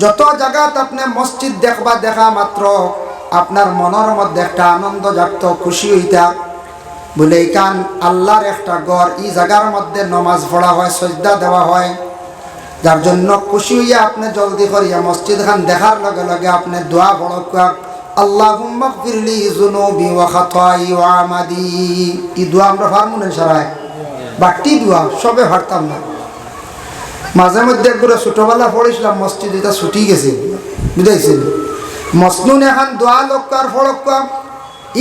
যত জায়গাত আপনি মসজিদ দেখবা, দেখা মাত্র আপনার মনের মধ্যে একটা আনন্দ জাগত, খুশি হইতা, বলে এইখান আল্লাহর একটা ঘর, এই জায়গার মধ্যে নমাজ পড়া হয়, সজদা দেওয়া হয়। যার জন্য খুশি হইয়া আপনি জলদি করিয়া মসজিদ খান দেখার লগে লগে আপনি দোয়া পড়া, আল্লাহুম্মা গফিরলি যুনুবি ওয়া খাতাই ওয়া আমাদি। এই দোয়া আমরা ফার্মুনে সারাই বাটি দোয়া সবে হারতাম না। মাঝে মধ্যে একবার ছোটবেলা পড়েছিলাম মসজিদ, এটা ছুটি গেছে, বুঝাইছিল মসনুন এখন দোয়া লোকার ফড়কা।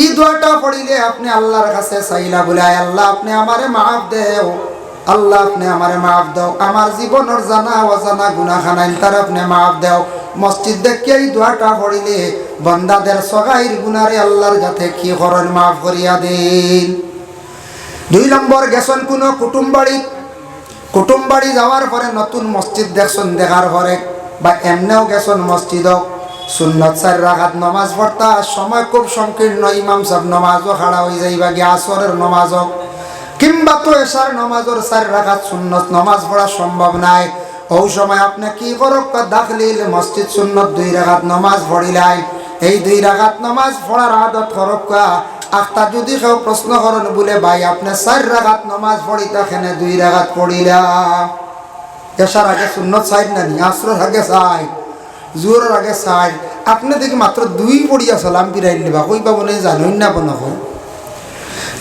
এই দোয়াটা পড়িলে আপনি আল্লাহর কাছে চাইলা বলে, আল্লাহ আপনি আমারে মাফ দেও, আল্লাহ আপনি আমারে মাফ দাও, আমার জীবনের জানা অজানা গুনাহখানাইন তার আপনি মাফ দেও। মসজিদ দেখিয়া এই দোয়াটা পড়িলে বান্দাদের সগাইর গুনারে আল্লাহর কাছে কি করেন, মাফ করিয়া দেন। 2 নম্বর গেছেন কোনো কুটুম বাড়ি যাওয়ার পরে নতুন মসজিদ দেখছেন, দেখার পরে বা এমনেও গেছেন মসজিদ, সুন্নত 4 রাকাত নামাজ পড়তা, সময় খুব সংকীর্ণ, ইমাম সাহেব নামাজও খাড়া হয়ে যাইবা গিয়ে আসরের নামাজও কিংবা তো এশার নামাজের 4 রাকাত সুন্নত নামাজ পড়া সম্ভব নাই। ওই সময় আপনি কি করক, দাখলিল মসজিদ সুন্নত 2 রাকাত নামাজ পড়িলাই। এই 2 রাকাত নামাজ পড়ার আদত করক। আখতা যদি কেউ প্রশ্ন করেন বলে, ভাই আপনি 4 রাকাত নামাজ পড়িতা খেনে 2 রাকাত পড়িলা? এশার আগে সুন্নত 4 নানি, আসরের আগে 4, জোহরের আগে 4, আপনি দেখি মাত্র 2 পড়িয়া সালাম ফিরাই লিবা, কইবা বলে জানোই না বন।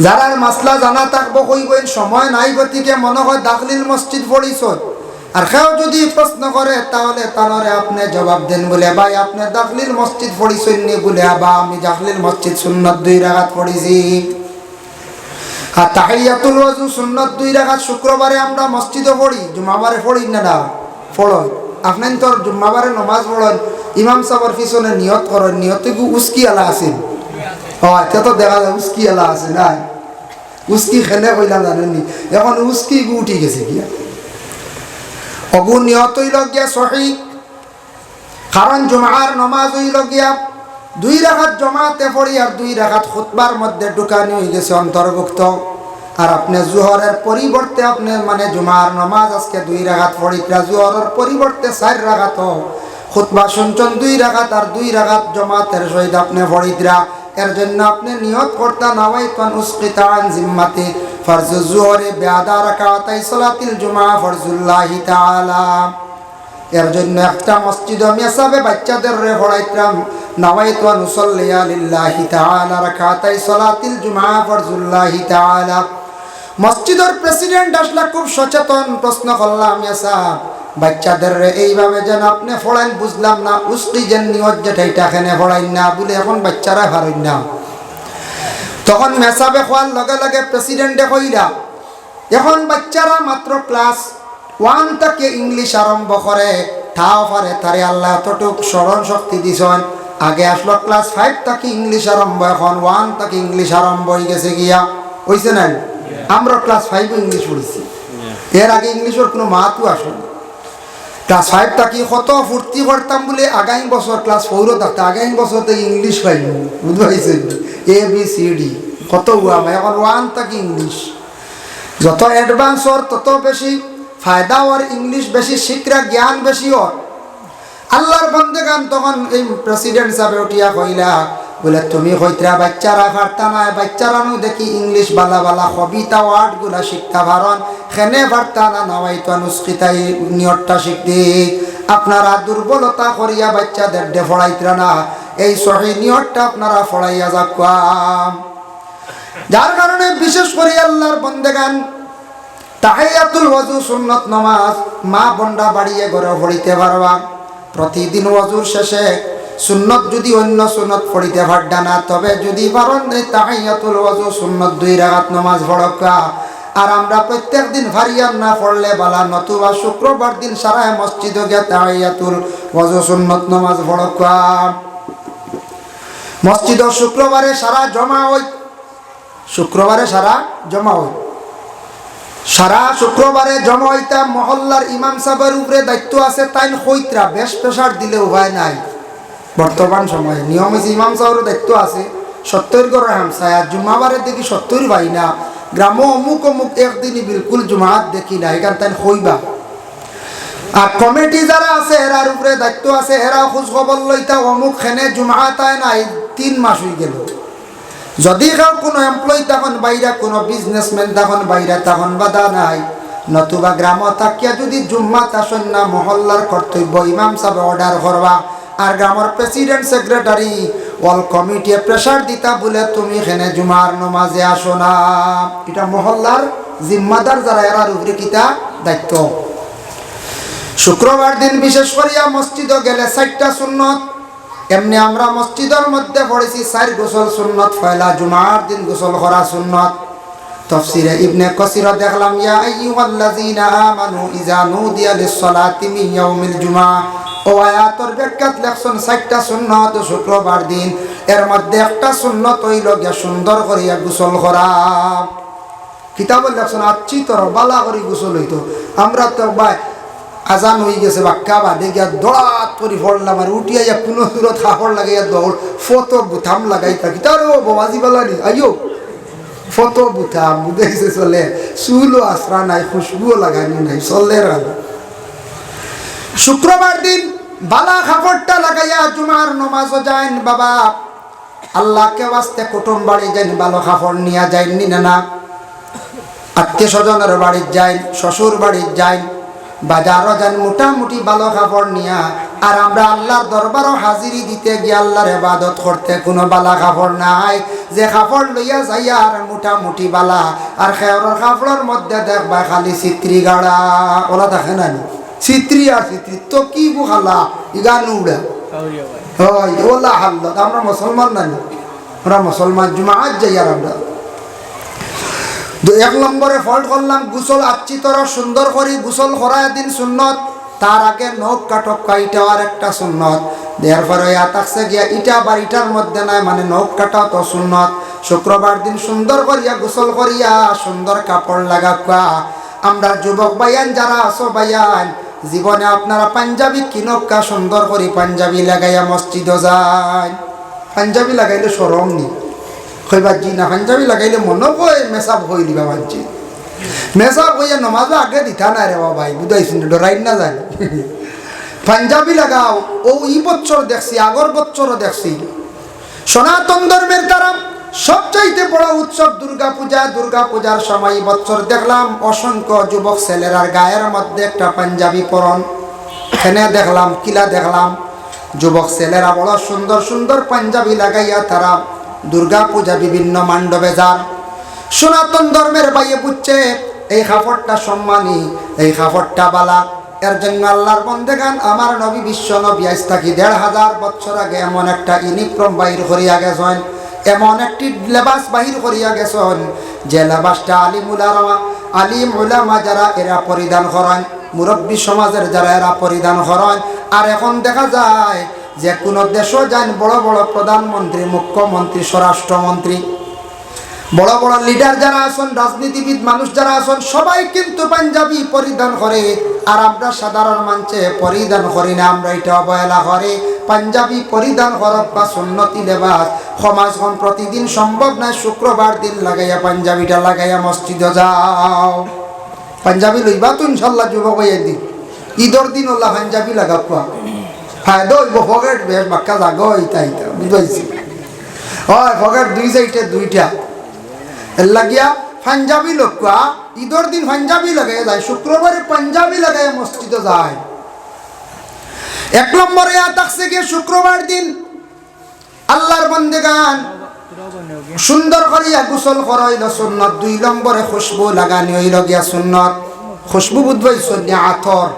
যারা মাসলা জানা থাকবো কইবেন, সময় নাই গতিকে মনে হয় দাখলিল মসজিদ পড়িছ। আর কেউ যদি প্রশ্ন করে তাহলে তানরে আপনি জবাব দেন বলে, ভাই আপনি দাখলিল মসজিদ পড়িছেন নি বলে, বা আমি দাখলিল মসজিদ সুন্নত 2 রাকাত পড়িছি। আর তাহিয়াতুল ওযু সুন্নত 2 রাকাত শুক্রবারে আমরা মসজিদে পড়ি, জুমাবারে পড়ি না? না পড়ো। আপনি তো জুমাবারে নামাজ পড়েন, ইমাম সাহেবের পিছনে নিয়ত করেন, নিয়তে কি উস্কি আলা আছে? হয় তে তো দেখা যায় উস্কি আলা আছে না? উস্কি খেলে কইলাম জানেননি, এখন উস্কি উঠি গেছে গিয়া অগু নিয়ত হইল গিয়া সহি। কারণ জুমার নামাজ হইল গিয়া 2 রাকাত জমাতে পড়ি আর 2 রাকাত খুতবার মধ্যে ঢুকানি হয়ে গেছে অন্তর্ভুক্ত। আর আপনি জোহরের পরিবর্তে আপনি মানে জুমার নামাজ আজকে 2 রাকাত পড়িতা, জোহরের পরিবর্তে 4 রাকাত খুতবা শুনছেন 2 রাকাত, আর 2 রাকাত জমাতের সহিত আপনি পড়িতা। এর জন্য আপনি নিয়ত করতা, নাওয়াইতুন উসকিতা আন জিম্মাতি ফরজুজ জুহরি বিআদা রাকাতাই সালাতিল জুমা ফরজুল্লাহি তাআলা। এর জন্য একটা মসজিদ আমি সবে বাচ্চাদের রে পড়াইতাম, নাওয়াইতুন উসাল্লিয়া লিল্লাহি তাআলা রাকাতাই সালাতিল জুমা ফরজুল্লাহি তাআলা। মসজিদের প্রেসিডেন্ট আসলে খুব সচেতন, প্রশ্ন করলাম ইয়াসা বাচ্চাদের এইভাবে যেন আপনি পড়াইন, বুঝলাম না উস্কি যেন নিয়ত যেটা এটা এখানে পড়াইন না বলে, এখন বাচ্চারা পারেন না। তখন মেসাবে খোয়ার লগে লগে প্রেসিডেন্টে কইলা, এখন বাচ্চারা মাত্র ক্লাস 1 থেকে ইংলিশ আরম্ভ করে, তাও পারে তারে আল্লাহ এতটুক স্মরণ শক্তি দিছেন। আগে আসলো ক্লাস 5 থেকে ইংলিশ আরম্ভ, এখন 1 থেকে ইংলিশ আরম্ভ হয়ে গেছে গিয়া, হইছে না? আমরা ক্লাস 5 ইংলিশ পড়েছি, এর আগে ইংলিশের কোনো মাহাত্ম আসেনি। ক্লাস 5 থাকি কত ফুর্তি করতাম বলে, আগামী বছর ক্লাস 4ও থাকতাম, আগামী বছর থেকে ইংলিশ পাইব, বুঝতে পারছেন? ABCD কত উয়াম, এখন 1 থেকে ইংলিশ। যত অ্যাডভান্স হর তত বেশি ফায়দা হর, ইংলিশ বেশি শিক্ষা, জ্ঞান বেশি হর। আল্লাহর বন্দেগান তখন এই প্রেসিডেন্ট সাহেব উঠিয়া কইলা বলে, তুমি কইতরা বাচ্চারা পারতা না, বাচ্চারা নু দেখি ইংলিশ বালা বালা কবিতা ওয়ার্ড গুলা শিক্ষা ভারণ, খেনে পারতা না, নাওয়াইতুন উসকিতাই নিয়তটা শিখতে। আপনারা দুর্বলতা করিয়া বাচ্চাদের ডে পড়াইতরা না, এই সহি নিয়তটা আপনারা পড়াইয়া যাক। যার কারণে বিশেষ করে আল্লাহর বন্দেগান তাহিয়াতুল ওযু সুন্নত নামাজ মা বন্ডা বাড়িয়ে ঘরে পড়িতে পারবা। প্রতিদিন ওযুর শেষে সুন্নত যদি অন্য সুন্নত পড়িতে পারডা না, তবে যদি পারেন তাহিয়াতুল ওযু সুন্নত 2 রাকাত নামাজ পড়কা। আর আমরা প্রত্যেক দিন ফারিয়ান না পড়লে বালা, নতুবা শুক্রবার দিন সারা মসজিদে গিয়ে তাহিয়াতুল ওযু সুন্নত নামাজ পড়কা। মসজিদ শুক্রবারে সারা জমা হয়, শুক্রবারে সারা জমা হয়, সারা শুক্রবারে জমা হইতাম। মহল্লার ইমাম সাহেবের উপরে দায়িত্ব আছে, তাই কইতরা বেশ প্রেসার দিলে উপায় নাই। বর্তমান সময়ে নিয়ম হয়েছে ইমাম সাহেবের দায়িত্ব আছে, 70 করে হামসায়, আর জুম্মাবারে দেখি 70 ভাই না, গ্রাম অমুক অমুক একদিনই বিলকুল জুমাত দেখি না, এখান তাই কইবা। আর কমিটি যারা আছে এরার উপরে দায়িত্ব আছে, এরা খোঁজ খবর লইতা অমুক খেনে জুমা তাই নাই 3 মাস হয়ে গেল। যদি কেউ কোনো এমপ্লয়ি তখন বাইরে, কোনো বিজনেসম্যান তখন বাইরে, তখন বাধা নাই। নতুবা গ্রাম থাকিয়া যদি জুম্মা আসন না, মহল্লার কর্তব্য ইমাম সাহেব অর্ডার করবা, আর গ্রামের president secretary all committee pressure দিতা বলে তুমি এখানে জুমার নমাজে আসো না। এটা মহল্লার জিম্মাদার যারা এরার উপরে কিতা দায়িত্ব। শুক্রবার দিন বিশেষ করিয়া মসজিদে গেলে 4টা সুন্নত। এমনি আমরা মসজিদের মধ্যে পড়েছি 4 গোসল সুন্নত, পয়লা জুমার দিন গোসল করা সুন্নত। তাফসীরে ইবনে কাসির দেখলাম ইয়া আইয়ুহাল্লাযীনা আমানু ইযা নুদিয়া লিস-সালাতি মিন ইয়াউমিল জুমআ, ও আয়াতের ব্যাখ্যাত লেখছেন 4টা সুন্নত শুক্রবার দিন। এর মধ্যে একটা সুন্নত হইল গিয়া সুন্দর করিয়া গোসল করা। কিতাবে লেখছেন আচ্ছি তোর বালা করে গোসল হইতো। আমরা তো ভাই আজান হয়ে গেছে বাক্কা বাদে গিয়া দৌড়াত করে পড়লাম, আর উঠিয়া যা কোনো দূরত হাফড় লাগাইয়া দৌড় ফটো বুথাম লাগাই থাকি। তার ও বাবাজি বালা নি আইও ফটো বুথাম বুঝাইছে চলে, চুলও আশ্রা নাই, খুশবুও লাগানি নাই, চলে রান। শুক্রবার দিন বালা খাপড়টা লাগাইয়া জুমার নমাজও যাইন বাবা। আল্লাহকে বাস্তে কুটুম বাড়ি যাইন, ভালো খাপড় নিয়ে যাইনি না, আত্মীয় স্বজনের বাড়ির যাইন, শ্বশুর বাড়ির যাইন, বাজারও যান মোটামুটি ভালো খাপড় নিয়া। আর আমরা আল্লাহর দরবারও হাজিরি দিতে গিয়ে আল্লাহর ইবাদত করতে কোনো বালা কাপড় নাই। যে কাপড় লইয়া যাইয়া আর মোটামুটি বালা, আর খেয়রের কাপড়ের মধ্যে দেখবা খালি চিত্রি গাড়া, ওরা দেখে না চিত্রি আর চিত্রি তো কি বুখালা ইগান উড়া হয় ওলা হাল্লত। আমরা মুসলমান নানি, আমরা মুসলমান জুমাত যাই। আর আমরা 1 নম্বরে ফল্ট করলাম গোসল আচ্ছি তোর সুন্দর করি গোসল করায় দিন সুন্নত। তার আগে নখ কাটক কাইটা আর একটা সুন্নত। দেওয়ার পরে থাকছে গিয়া ইটা বা ইটার মধ্যে নাই, মানে নখ কাটা তো সুন্নত। শুক্রবার দিন সুন্দর করিয়া গোসল করিয়া সুন্দর কাপড় লাগাকা। আমরা যুবক ভাইয়ান যারা আছো ভাইয়ান, জীবনে আপনারা পাঞ্জাবি কিনকা সুন্দর করে পাঞ্জাবি লাগাইয়া মসজিদে যায়। পাঞ্জাবি লাগাইলে সরম নি কইবা জি না, পাঞ্জাবি লাগাইলে মনে কই মেসাব হই দিবা মানছি। মেসাব হইয়া নমাজও আগে দিতা না রে ভাই, বুঝাইছি ডরাই না যায়। পাঞ্জাবি লাগাও। ও ই বছর দেখছি, আগর বছরও দেখছি। সনাতন ধর্মের দ্বারা সবচাইতে বড় উৎসব দুর্গা পূজা। দুর্গা পূজার সময় বছর দেখলাম অসংখ্য যুবক ছেলেরার গায়ের মধ্যে একটা পাঞ্জাবি পরন। এখানে দেখলাম কিলা দেখলাম যুবক ছেলেরা বড় সুন্দর সুন্দর পাঞ্জাবি লাগাইয়া তারা দুর্গা পূজা বিভিন্ন মণ্ডপে যান। সনাতন ধর্মের বাইয়ে বুঝছে এই কাপড়টা সম্মানী, এই কাপড়টা বালা। এর জন্য আল্লাহর বন্দেগান আমার নবী বিশ্ব নবী আজ থাকি 1500 বছর আগে এমন একটা ইউনিফর্ম বাহির করিয়া গেছেন, এমন একটি লেবাস বাহির করিয়া গেছেন যে লেবাসটা আলিম উলামা যারা এরা পরিধান করেন, মুরব্বী সমাজের যারা এরা পরিধান করেন। আর এখন দেখা যায় যে কোনো দেশও যান, বড় বড় প্রধানমন্ত্রী, মুখ্যমন্ত্রী, স্বরাষ্ট্রমন্ত্রী, বড় বড় লিডার যারা আছেন, রাজনীতিবিদ মানুষ যারা আছেন, সবাই কিন্তু পাঞ্জাবি পরিধান করে। আর আমরা সাধারণ মানুষে পরিধান করি না, আমরা এটা অবহেলা করে। পাঞ্জাবি পরিধান করক বা সুন্নতি লেবাস সমাজখন প্রতিদিন সম্ভব নয়। শুক্রবার দিন লাগাইয়া পাঞ্জাবিটা লাগাইয়া মসজিদে যাও। পাঞ্জাবি লইবা তো ইনশাল্লাহ যুবক হইয়া দিন, ঈদের দিন ওলা পাঞ্জাবি লাগাবা ফায়দা হইব। ফকেট বেশ বাক্কা জাগ ইতা ইতা বুঝাইছি হয়, ফকেট 2 সাইডে 2টা এর লাগিয়া পাঞ্জাবি লোকা ঈদের দিন পাঞ্জাবি লাগাইয়া যায়, শুক্রবারে পাঞ্জাবি লাগাইয়া মসজিদে যায়। 1 নম্বরে থাকছে গিয়ে শুক্রবার দিন আল্লাহর বন্দেগান সুন্দর করিয়া গোসল করা হইল সুন্নত। 2 নম্বরে খুশবু লাগানি হইল গিয়া সুন্নত। খুশবু বুঝবাইছো না আতর।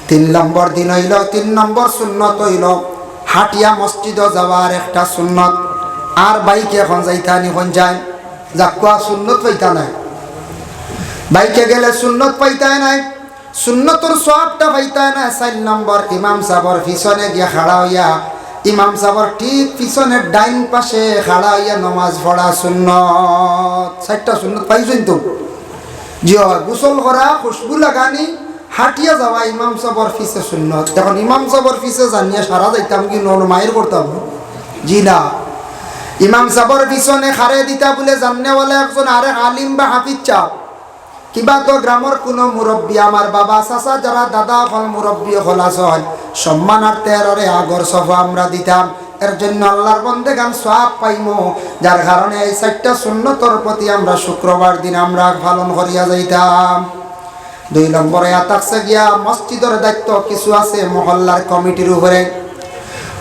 3 নম্বর দিন হইল 3 নম্বর সুন্নত হইল হাটিয়া মসজিদে যাওয়ার একটা সুন্নত। আর বাইকে এখন যাইতা নি কোন যায় যাকুয়া সুন্নত পাইতা নাই, বাইকে গেলে সুন্নত পাইতা নাই, সুন্নতর সওয়াবটা পাইতা না। 4 নম্বর ইমাম সাহেবের পিছনে গিয়া খাড়া হইয়া, ইমাম সাহেবের ঠিক পিছনের ডাইন পাশে খাড়া হইয়া নামাজ পড়া সুন্নত। 4টা সুন্নত পাইছেন তো জি। গোসল করা, খুশবু লাগানি, হাটিয়া যাওয়া ইমাম সাহেবের পিছে সুন্নত। এখন ইমাম সাহেবের পিছে জানিয়া সারা যাইতাম কি মায়ের করতাম জি না। ইমাম সাহেবের পিছনে খারে দিতা বলে জাননেওয়ালা একজন আরে আলিম বা হাফিজ চাপ, কিবা তো গ্রামের কোনো মুরব্বী আমার বাবা চাচা যারা দাদা হল মুরব্বী হল আসল সম্মানার্থে আগর সফা আমরা দিতাম। এর জন্য আল্লাহর বন্দেগান সওয়াব পাইমো, যার কারণে এই 4টা সুন্নতর প্রতি আমরা শুক্রবার দিন আমরা পালন করিয়া যাইতাম। 2 নম্বরে থাকছে গিয়া মসজিদের দায়িত্ব কিছু আছে মহল্লার কমিটির উপরে।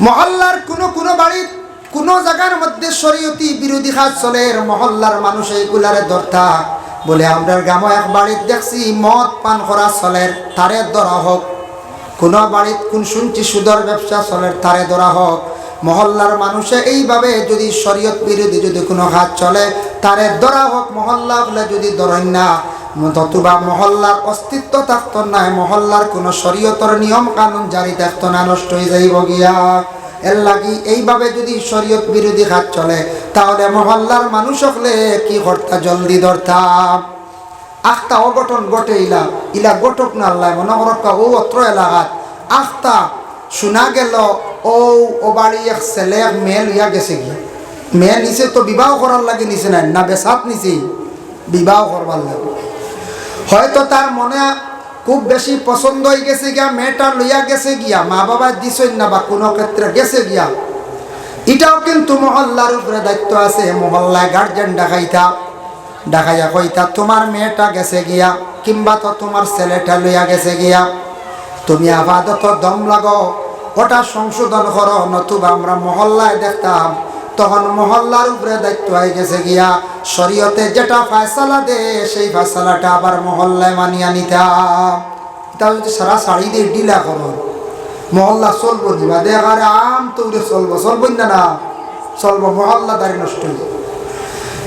মহল্লার কোনো বাড়ির কোনো জায়গার মধ্যে শরীয়তি বিরোধী কাজ চলে, মহল্লার মানুষ এইগুলারে ধরতা বলে আমরা গ্রামে এক বাড়িতে দেখছি মদ পান করা চলে, তারে ধরা হোক। কোন বাড়িতে কোন শুনছি সুদর ব্যবসা চলে, তারে ধরা হোক। মহল্লার মানুষে এইভাবে যদি শরীয়ত বিরোধী যদি কোনো কাজ চলে তারে ধরা হোক। মহল্লা বলে যদি ধরেন না ততুবা মহল্লার অস্তিত্ব থাকতো না, মহল্লার কোনো শরীয়তর নিয়ম কানুন জারি থাকতো না, নষ্ট হয়ে যাইব গিয়া। এর লাগি এইভাবে যদি শরীয়ত বিরোধী কাজ চলে তাহলে মহল্লার মানুষ হলে কি করতা, জলদি ধরতাম। আখতা অঘটন ঘটে ইলা ঘটক না আল্লাহ মনে করক্কা ও অত্র এলাকাত আখতা শোনা গেল ও বাড়ি এক ছেলে এক মেয়ে লইয়া গেছে গিয়া। মেয়ে নিচে তো বিবাহ করার লাগে নিচে নাই না বেসাত নিচে বিবাহ করবার লাগে। হয়তো তার মনে খুব বেশি পছন্দ হয়ে গেছে গিয়া, মেয়েটা লইয়া গেছে গিয়া, মা বাবা দিছেন না বা কোনো ক্ষেত্রে গেছে গিয়া। এটাও কিন্তু মহল্লার উপরে দায়িত্ব আছে। মহল্লায় গার্জেন ডাকাইয়া কইতা তোমার মেয়েটা গেছে গিয়া কিংবা তো তোমার ছেলেটা লইয়া গেছে গিয়া, তুমি আপাতত দম লাগো ওটা সংশোধন করো, নতুবা আমরা মহল্লায় দেখতাম তখন মহল্লার উপরে দায়িত্ব হয়ে গেছে গিয়া শরীয়তে যেটা ফয়সালা দে সেই ফয়সালাটা আবার মহল্লায় মানিয়া নিতাম। তা যদি সারা শাড়ি দিয়ে ডিলা করো মহল্লা চলবো দিবা দেখারে আম তৌরে চলবো না চলবো, মহল্লা দাঁড়ি নষ্ট হয়ে।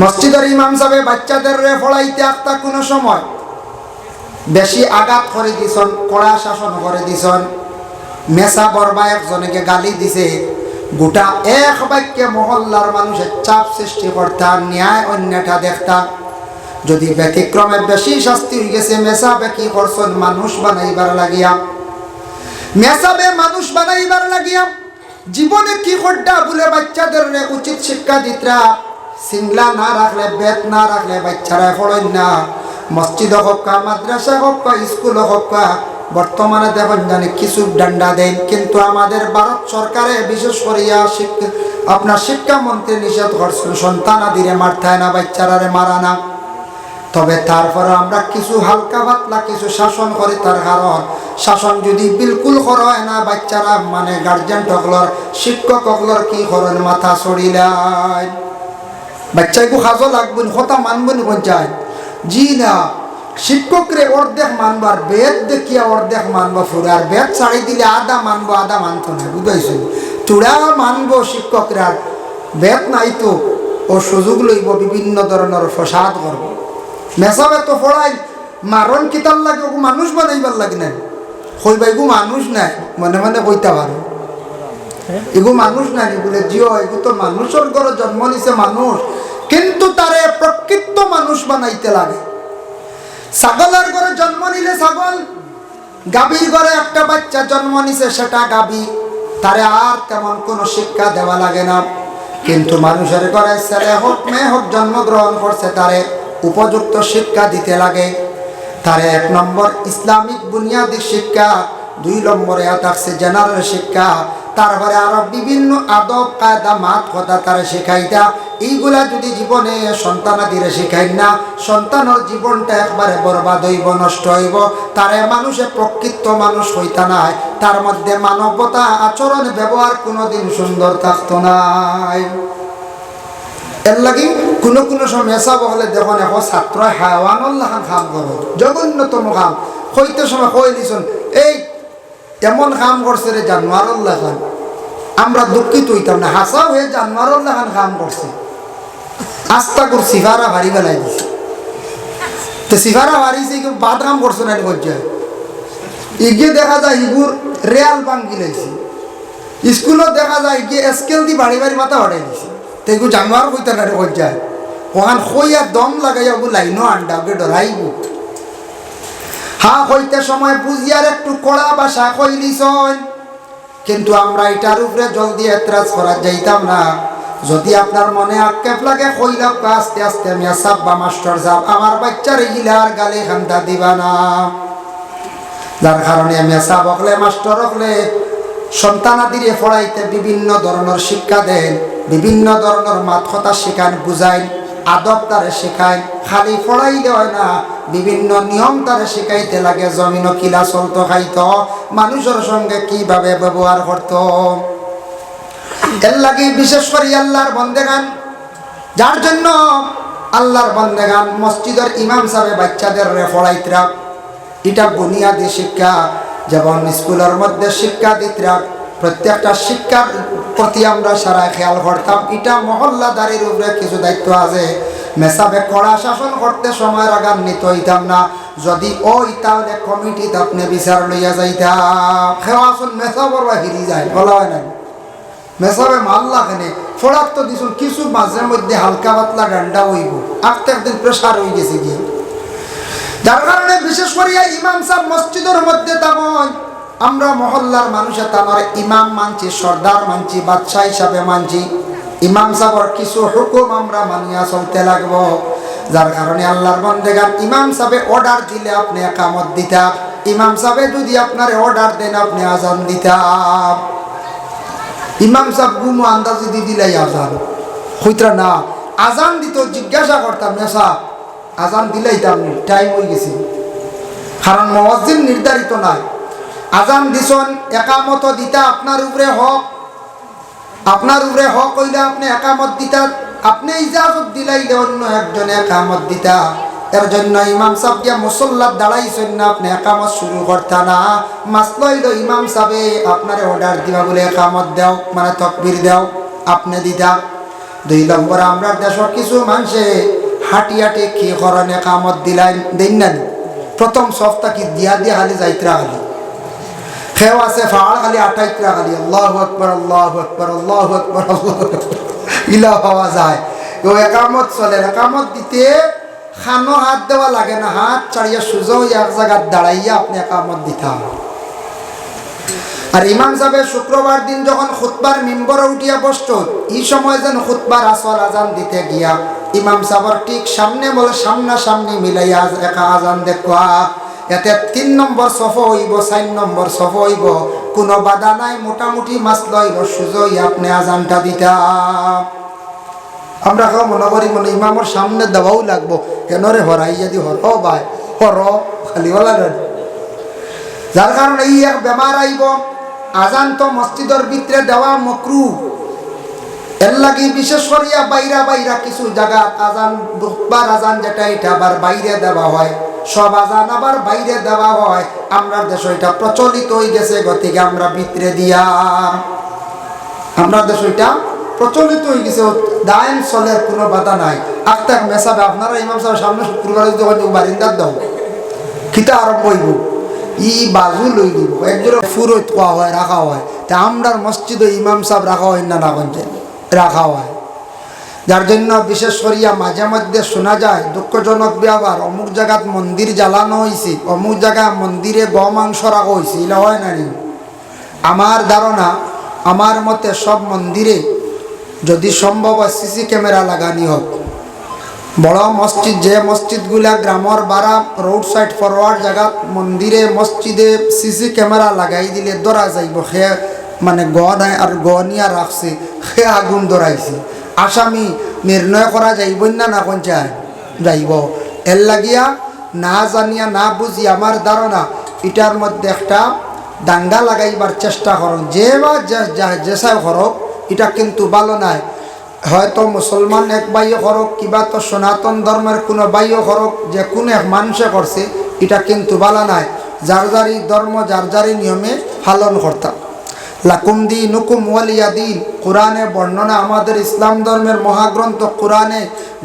মসজিদের ইমাম সাহেব বাচ্চাদের পড়াইতে আত্মা কোনো সময় বেশি আঘাত করে দিছন, কড়া শাসন করে দিছন। মেসা বরবা একজনকে গালি দিছে, গোটা এক বাক্যে মহল্লার মানুষের চাপ সৃষ্টি করতা, ন্যায় অন্যটা দেখতা। যদি ব্যতিক্রমে বেশি শাস্তি হয়ে গেছে মেসাবে কি করছেন মানুষ বানাইবার লাগিয়া জীবনে কি করডা বলে বাচ্চাদের উচিত শিক্ষা দিতরা। সিংলা না রাখলে বেত না রাখলে বাচ্চারা পড়েন না। মসজিদ হোক মাদ্রাসা হোক স্কুল হোক বর্তমানে দেখেন জানি কিছু ডান্ডা দেন, কিন্তু আমাদের ভারত সরকারে বিশেষ করিয়া আপনার শিক্ষামন্ত্রী নিষেধ করছেন সন্তানাদিরে মারতায় না, বাচ্চারারে মারা না। তবে তারপরে আমরা কিছু হালকা পাতলা কিছু শাসন করি, তার কারণ শাসন যদি বিলকুল হয় না বাচ্চারা মানে গার্জেন টকলর শিক্ষক হকলর কি করেন মাথা চড়িলাই। বাচ্চাইকু সাজো লাগবেন কথা মানবেন পঞ্চায়েত জি না, শিক্ষকরে অর্ধেক মানবো আর বেদ দেখিয়া অর্ধেক মানবো ফুরে, আর বেদ ছাড়ি দিলে আধা মানবো আধা মানতো না, বুঝাইছো? চূড়া মানবো শিক্ষকরা, আর বেদ নাই তো ও সুযোগ লইব বিভিন্ন ধরনের ফসাদ করবো। মেসাবে তো পড়াই মারণ কিতার লাগে ও মানুষ বানাইবার লাগে না, কইবা এগু মানুষ নাই মনে মনে কইতে পারো এগু মানুষ নাই বলে জিও এগু তো মানুষের ঘরে জন্ম নিছে মানুষ, কিন্তু তারে প্রকৃত মানুষ বানাইতে লাগে। ছাগলের ঘরে জন্ম নিলে ছাগল, গাভীর ঘরে একটা বাচ্চা জন্ম নিছে সেটা গাভী, তারে আর তেমন কোনো শিক্ষা দেওয়া লাগে না। কিন্তু মানুষের ঘরে ছেলে হোক মেয়ে হোক জন্মগ্রহণ করছে তারে উপযুক্ত শিক্ষা দিতে লাগে। তারে 1 নম্বর ইসলামিক বুনিয়াদী শিক্ষা, 2 নম্বরে থাকছে জেনারেল শিক্ষা, তারপরে আরো বিভিন্ন আদব কায়দা মাত কথা তারে শিখাইতা। এইগুলা যদি জীবনে সন্তানাদিরে শিখাই না সন্তানের জীবনটা একবারে বরবাদ হইব, নষ্ট হইব। তারে মানুষে প্রকৃত মানুষ হইতা নাই, তার মধ্যে মানবতা আচরণ ব্যবহার কোনোদিন সুন্দর থাকতো নাই। এর লাগি কোনো সময় এসব হলে দেখুন এখন ছাত্র হাওয়ানুল্লাহ খাম করো জঘন্যতম খাম হইতে সময় কই দিছুন এই এমন কাম করছে রে জানোয়ারুল্লাহ খান, আমরা দুঃখিত হইতাম না, হাসা হয়ে জানোয়ারুল্লাহ খান কাম করছে। আস্তা করে সিফারা ভারী বেলাই দিছে, তো সিফারা ভারিছে বাদ কাম করছে না পর্যায়ে ইগে দেখা যায় ইগুর রেয়াল বাঙ্গি লাইছে, স্কুলত দেখা যায় ইগে স্কেল দি বাড়ি মাথা হটাই দিছে। তেগু জানোয়ার কইতে না রে পর্যায়ে ওখান খইয়া দম লাগাইয়া ওগু লাইনও আন্ডা ওকে ডরাইব। হা হইতে সময় বুঝিয়ার একটু কড়া ভাষা কইলিছন, কিন্তু আমরা এটার উপরে জলদি এতরাজ করা যাইতাম না। যদি আপনার মনে আক্ষেপ লাগে কইলাম আস্তে আস্তে মিয়া সাহেব বা মাস্টার সাহেব আমার বাচ্চার ইলার গালে খান্দা দিবা না। যার কারণে মিয়া সাহেব হকলে মাস্টার হকলে সন্তানাদিরে পড়াইতে বিভিন্ন ধরনের শিক্ষা দেন, বিভিন্ন ধরনের মাত কথা শেখান, বুঝাইন, আদব তারে শেখায়। খালি পড়াইলে হয় না, বিভিন্ন নিয়ম তারে শেখাইতে লাগে। জমিন কিলা চলতো, খাইতো, মানুষের সঙ্গে কিভাবে ব্যবহার করতো। এর লাগে বিশেষ করে আল্লাহর বন্দেগান, যার জন্য আল্লাহর বন্দেগান মসজিদের ইমাম সাহেব বাচ্চাদের পড়াইতরা, এটা বুনিয়াদী শিক্ষা। যেমন স্কুলের মধ্যে শিক্ষা দিতরা, প্রত্যেকটা শিক্ষার প্রতি আমরা সারা খেয়াল করতাম। এটা মহল্লাদারির উপরে কিছু দায়িত্ব আছে। মেসাবে কড়া শাসন করতে সময় রাগান্বিত হইতাম না। যদি ওই তাহলে কমিটিতে আপনি বিচার লইয়া যাইতাম। খেওয়া আসুন মেসাবর বা হিরি যায়, বলা হয় না মেসাবে মাল্লা কেনে ফোড়ার তো দিছুন কিছু মাঝে মধ্যে হালকা পাতলা ডান্ডা হইব, আজকে একদিন প্রেশার হয়ে গেছে গিয়ে। যার কারণে বিশেষ করিয়া ইমাম সাহেব মসজিদের মধ্যে তেমন আমরা মহল্লার মানুষে তামার ইমাম মানছি, সর্দার মানছি, বাদশাহ হিসাবে মানছি। ইমাম সাহেবের কিছু হুকুম আমরা মানিয়া চলতে লাগবো। যার কারণে আল্লাহর বান্দাগান ইমাম সাহেব অর্ডার দিলে আপনি একামত দিতা, ইমাম সাহেব যদি আপনার অর্ডার দেন আপনি আজান দিতা। ইমাম সাহেব গুমো আন্দাজি দি দিলাই আজান হইতরা না, আজান দিত জিজ্ঞাসা করতাম নেশা আজান দিলেই তো আপনি টাইম হয়ে গেছে, কারণ মুয়াজ্জিন নির্ধারিত নাই। আজান দিছন একামত দিতা আপনার উপরে হক, আপনার উপরে হক হইলে আপনি একামত দিতা, আপনি ইজাজত দিলাইলে অন্য একজনে একামত দিতা। এর জন্য ইমাম সাহেব গিয়া মুসল্লাত দাঁড়াইছেন না, আপনি একামত শুরু করতা না। মাসলা হইল ইমাম সাহেবে আপনার অর্ডার দিবা বলে একামত দেও, মানে তকবির দেও, আপনি দিতা। 2 নম্বর আমরা দেশের কিছু মানুষে হাঁটি হাঁটি কি করেন একামত দিলাই দেন না, প্রথম সপ্তাহ কি দিয়া দিয়া খালি যাইতরা খালি খেও আছে ফাড় খালি আটাইতরা খালি আল্লাহু আকবার আল্লাহু আকবার আল্লাহু আকবার আল্লাহু আকবার ইলা হওয়া যায়। ও একামত চলে, একামত দিতে খানো হাত দেওয়া লাগে না, হাত চাড়িয়া সুজো এক জায়গায় দাঁড়াইয়া আপনি একামত দিতাম। আর ইমাম সাহেব শুক্রবার দিন যখন খুতবার মিম্বরে উঠিয়া বসত, এই সময় যেন খুতবার আসর আজান দিতে গিয়া ইমাম সাহেবের ঠিক সামনে বলে সামনাসামনি মিলাইয়া একা আজান দেখবা। এতে 3 নম্বর সফ হইব, 4 নম্বর সফ হইব, কোনো বাধা নাই। মোটামুটি মাসলা হইল সুজোই আপনি আজানটা দিতাম। আমরা কেউ মনে করি মনে ইমামের সামনে দেওয়াও লাগবো, কেন রে হরাই যদি হর ভাই হর খালি বলা। যার কারণে এই এক বেমার আইব, আজান তো মসজিদের ভিতরে দেওয়া মকরু। এর লাগি বিশেষ করিয়া বাইরা বাইরা কিছু জায়গা আজান দুবার আজান যেটা এটা আবার বাইরে দেওয়া হয়, সব আজান আবার বাইরে দেওয়া হয়। আমরা দেশ এটা প্রচলিত হয়ে গেছে, গতিকে আমরা ভিতরে দিয়া আমরা দেশ এটা প্রচলিত হয়ে গেছে, দায়ন চলের কোনো বাধা নাই। আখতাক মেসাবে আপনারা ইমাম সাহেব সামনে শুক্রবার যদি বারিন্দার দাও খিতা আরম্ভ হইব, ই বাজু লই দিব একজন ফুরত কোয়া হয় রাখা হয়। তা আমরা মসজিদে ইমাম সাহেব রাখা হয় না, না রাখা হয়। যার জন্য বিশেষ করিয়া মাঝে মধ্যে শোনা যায় দুঃখজনক ব্যাপার, অমুক জায়গাত মন্দির জ্বালানো হয়েছে, অমুক জায়গায় মন্দিরে মাংস রাখা হয়েছে, এলা হয় না। আমার ধারণা, আমার মতে সব মন্দিরে যদি সম্ভব হয় সিসি ক্যামেরা লাগানি হোক। বড় মসজিদ, যে মসজিদগুলা গ্রামের বাড়া রোড সাইড ফরওয়ার্ড জায়গা মন্দিরে মসজিদে সিসি ক্যামেরা লাগাই দিলে ধরা যাইব সে মানে নাই আর নিয়া রাখছে, সে আগুন ধরাইছে, আসামি নির্ণয় করা যাইব না, না কোন চায় যাইব। এর লাগিয়া না জানিয়া না বুঝি আমার ধারণা এটার মধ্যে একটা দাঙ্গা লাগাইবার চেষ্টা করুন, যে বা যেসাই করক, এটা কিন্তু ভালো নাই। হয়তো মুসলমান এক বাইও করক, কিবা তো সনাতন ধর্মের কোনো বাইও করক, যে কোনো এক মানুষে করছে, এটা কিন্তু ভালো নাই। যার যারই ধর্ম যার যারই নিয়মে পালন করতাম। লাকুম দীনুকুম ওয়ালিয়া দীন, কোরআনে বর্ণনা, আমাদের ইসলাম ধর্মের মহাগ্রন্থ কোরআনে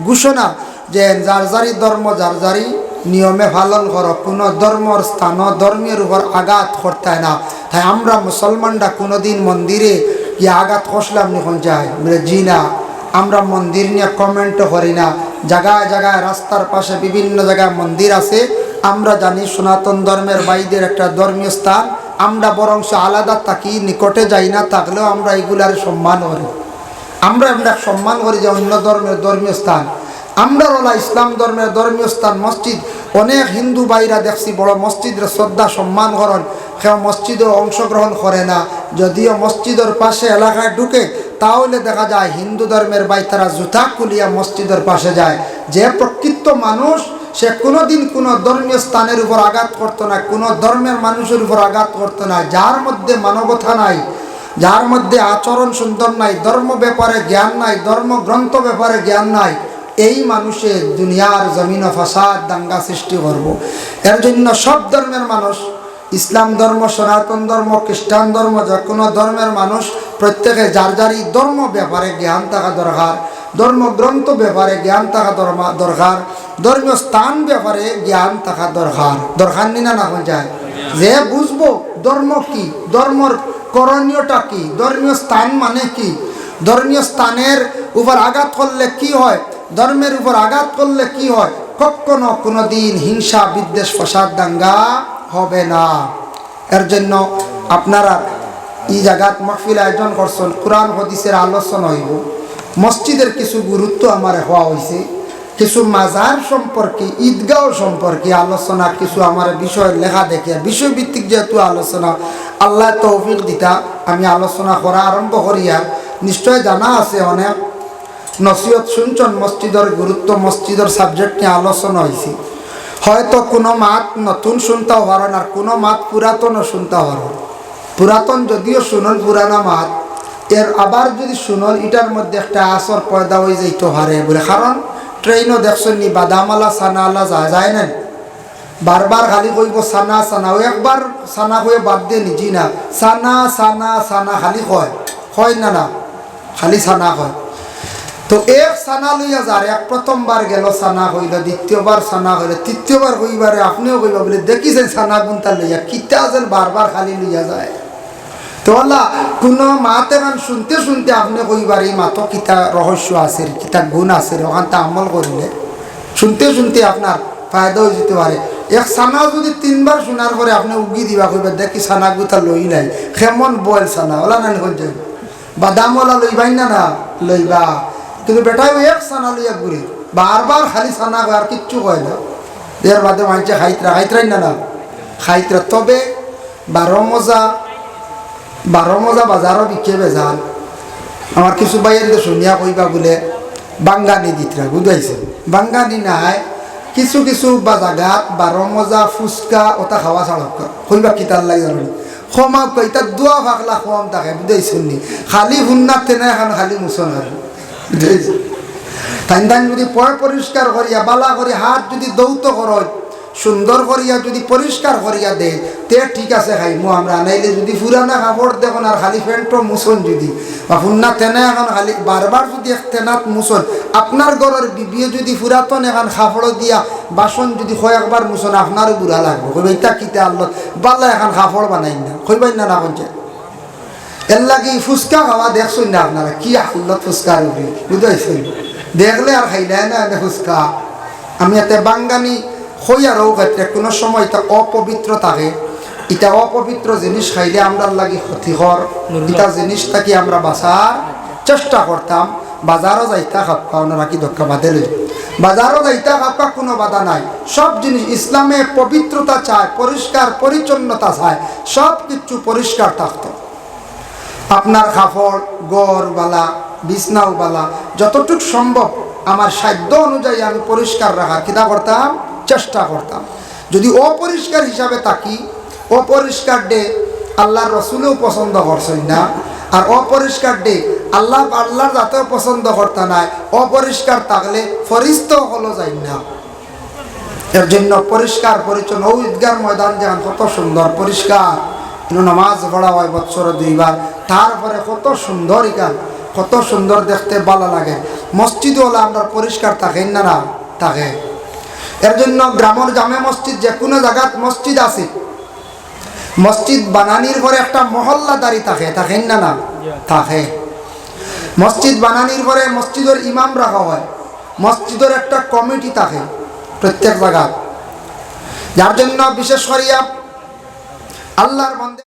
ঘোষণা যে যার যারই ধর্ম যার যারই নিয়মে পালন করো, কোনো ধর্মর স্থান ধর্মের উপর আঘাত করতে না। তাই আমরা মুসলমানরা কোনোদিন মন্দিরে গিয়ে আঘাত কষলাম যখন যাই বলে জি না, আমরা মন্দির নিয়ে কমেন্টও করি না। জায়গায় জায়গায় রাস্তার পাশে বিভিন্ন জায়গায় মন্দির আছে, আমরা জানি সনাতন ধর্মের বাইদের একটা ধর্মীয় স্থান, আমরা বরং আলাদা থাকি, নিকটে যাই না, থাকলেও আমরা এগুলার সম্মান করি। আমরা আমরা সম্মান করি যে অন্য ধর্মের ধর্মীয় স্থান, আমরা হলো ইসলাম ধর্মের ধর্মীয় স্থান মসজিদ। অনেক হিন্দু ভাইরা দেখছি বড় মসজিদের শ্রদ্ধা সম্মান করেন, কেউ মসজিদে অংশগ্রহণ করে না। যদিও মসজিদের পাশে এলাকায় ঢুকে তাহলে দেখা যায় হিন্দু ধর্মের ভাই তারা জুতা খুলিয়া মসজিদের পাশে যায়। যে প্রকৃত মানুষ সে কোনোদিন কোনো ধর্মীয় স্থানের উপর আঘাত করতো না, কোনো ধর্মের মানুষের উপর আঘাত করতো না। যার মধ্যে মানবতা নাই, যার মধ্যে আচরণ সুন্দর নাই, ধর্ম ব্যাপারে জ্ঞান নাই, ধর্মগ্রন্থ ব্যাপারে জ্ঞান নাই, এই মানুষের দুনিয়ার জমিন ফাসাদ দাঙ্গা সৃষ্টি করব। এর জন্য সব ধর্মের মানুষ, ইসলাম ধর্ম, সনাতন ধর্ম, খ্রিস্টান ধর্ম, যে কোনো ধর্মের মানুষ প্রত্যেকে যার যারই ধর্ম ব্যাপারে জ্ঞান থাকা দরকার, ধর্মগ্রন্থ ব্যাপারে জ্ঞান থাকা দরকার, ধর্মীয় স্থান ব্যাপারে জ্ঞান থাকা দরকার নিনা না হয়ে যায়। যে বুঝবো ধর্ম কি, ধর্মর করণীয়টা কি, ধর্মীয় স্থান মানে কি, ধর্মীয় স্থানের উপর আঘাত করলে কি হয়, ধর্মের উপর আঘাত করলে কি হয়, কখনো কোনো দিন হিংসা বিদ্বেষ ফসাদ দাঙ্গা হবে না। এর জন্য আপনারা এই জায়গাত মাহফিল আয়োজন করছেন, কোরআন হাদিসের আলোচনা হইব, মসজিদের কিছু গুরুত্ব আমার হওয়া হয়েছে, কিছু মাজার সম্পর্কে, ঈদগাহ সম্পর্কে আলোচনা, কিছু আমার বিষয়ের লেখা দেখে বিষয়ভিত্তিক যেহেতু আলোচনা, আল্লাহ তৌফিক দিতা আমি আলোচনা করা আরম্ভ করিয়া। নিশ্চয় জানা আছে অনেক নসিহত শুনছেন মসজিদের গুরুত্ব, মসজিদের সাবজেক্ট নিয়ে আলোচনা হয়েছে। হয়তো কোনো মাত নতুন শুনতেও পারেন আর কোনো মাত পুরাতনও শুনতে পারেন। পুরাতন যদিও শুনুন পুরানা মাত, এর আবার যদি শুনুন এটার মধ্যে একটা আসর পয়দা হয়ে যাইতে পারে বলে। কারণ ট্রেনও দেখছেন নি বাদামালা সানালা যায় না, বারবার খালি কইব সানা সানা, ও একবার সানা হয়ে বাদ দিয়ে নিজি না, সানা সানা সানা খালি হয় না, না খালি সানা হয়। তো এক সানা লইয়া যার, এক প্রথমবার গেল সানা হইল, দ্বিতীয়বার সানা হইল, তৃতীয়বার হইবারে আপনিও কইবা বলে দেখিছেন সানা গুনতা লইয়া কিতা আছেন বারবার খালি লইয়া যায়। তো আল্লাহ কোনো মাতে গান শুনতে শুনতে আপনি কইবার এই মাতো কিতা রহস্য আছে, কিতা গুণ আছে, ওখানটা আমল করিলে শুনতে শুনতে আপনার ফায়দা হয়ে যেতে পারে। এক সানা যদি 3বার শোনার পরে আপনি উগি দিবা কইবা দেখি সানা গুতা লই নাই, কেমন বয়েল সানা ওলা নাই করছেন, বাদামওয়ালা লইবাই না না লইবা। কিন্তু বেটাই এক সানা লইয়া ঘুরি বারবার খালি সানা কয় আর কিচ্ছু কয় না, এর বাদে মানছে খাইতরাই না না খাইতরা। তবে 12 মজা বাজারও বিকে বেজান। আমার কিছু বাইরে শুনিয়া কইবা বলে বাঙ্গানি দিতরা বুঝাইছে, বাঙ্গানি নাই কিছু কিছু বা জায়গাত 12 মজা ফুচকা ওটা খাওয়া ছাড়ক কইবা কিতার লাগে জানো ক্ষমা কইতা দোয়া ফাঁকলা কম থাকে বুঝাইছেন নি, খালি হুন্নার তেনা এখন খালি মুসন আর বুঝাইছে। টাইম যদি পরিষ্কার করিয়া বালা করি হাত যদি দৌত করো সুন্দর করিয়া যদি পরিষ্কার করিয়া দে তে ঠিক আছে খাইমু আমরা, নাইলে যদি পুরানা কাপড় দেখুন আর খালি প্যান্টও মুসন যদি বা ফুন্না তেনা এখন খালি বারবার যদি এক তেনাত মুসন, আপনার ঘরের বিবিয়ে যদি পুরাতন এখন কাপড় দিয়া বাসন যদি কয়েকবার মুসন আপনারও বুড়া লাগবে, কইবা ইটা কিতা আল্লাহ বালা এখন কাপড় বানাই না, কইবাই না না কইছে। এর লাগি ফুচকা খাওয়া দেখছেন না আপনারা কি আল্লাহ ফুচকার বুঝাইছেন, দেখলে আর খাইলে না ফুচকা। আমি এতে বাঙ্গানি হইয়ারও ক্ষেত্রে কোনো সময় এটা অপবিত্র থাকে, এটা অপবিত্র জিনিস খাইলে আমরা লাগি ক্ষতিকর, এটা জিনিসটাকে আমরা বাঁচার চেষ্টা করতাম। বাজারও যাইতা খাপকা ওনারা কি দক্ষ বাদে লই, বাজারও যাইতা খাপকা কোনো বাধা নাই। সব জিনিস ইসলামে পবিত্রতা চায়, পরিষ্কার পরিচ্ছন্নতা চায়, সব কিছু পরিষ্কার থাকতো। আপনার কাপড় গড় বালা বিছনাও বালা যতটুকু সম্ভব আমার সাধ্য অনুযায়ী আমি পরিষ্কার রাখার কিতা করতাম চেষ্টা করতাম। যদি অপরিষ্কার হিসাবে থাকি, অপরিষ্কার ডে আল্লাহর রসুলেও পছন্দ করছেন না, আর অপরিষ্কার ডে আল্লাহর যাতেও পছন্দ করতে নাই, অপরিষ্কার থাকলে ফরিস্ত হলো যাই না। এর জন্য পরিষ্কার পরিচ্ছন্ন ঈদগার ময়দান যেমন কত সুন্দর পরিষ্কার, নামাজ পড়া হয় বৎসরে 2বার, তারপরে কত সুন্দর ইকান কত সুন্দর দেখতে ভালো লাগে। মসজিদ হলে আমরা পরিষ্কার থাকেন না না থাকে। এর জন্য গ্রামের জামে মসজিদ যে কোনো জায়গাত মসজিদ আছে, মসজিদ বানানির পরে একটা মহল্লাদারি থাকেন না না থাকে। মসজিদ বানানির পরে মসজিদের ইমাম রাখা হয়, মসজিদের একটা কমিটি থাকে প্রত্যেক জায়গা, যার জন্য বিশেষ করিয়া আল্লাহর বান্দা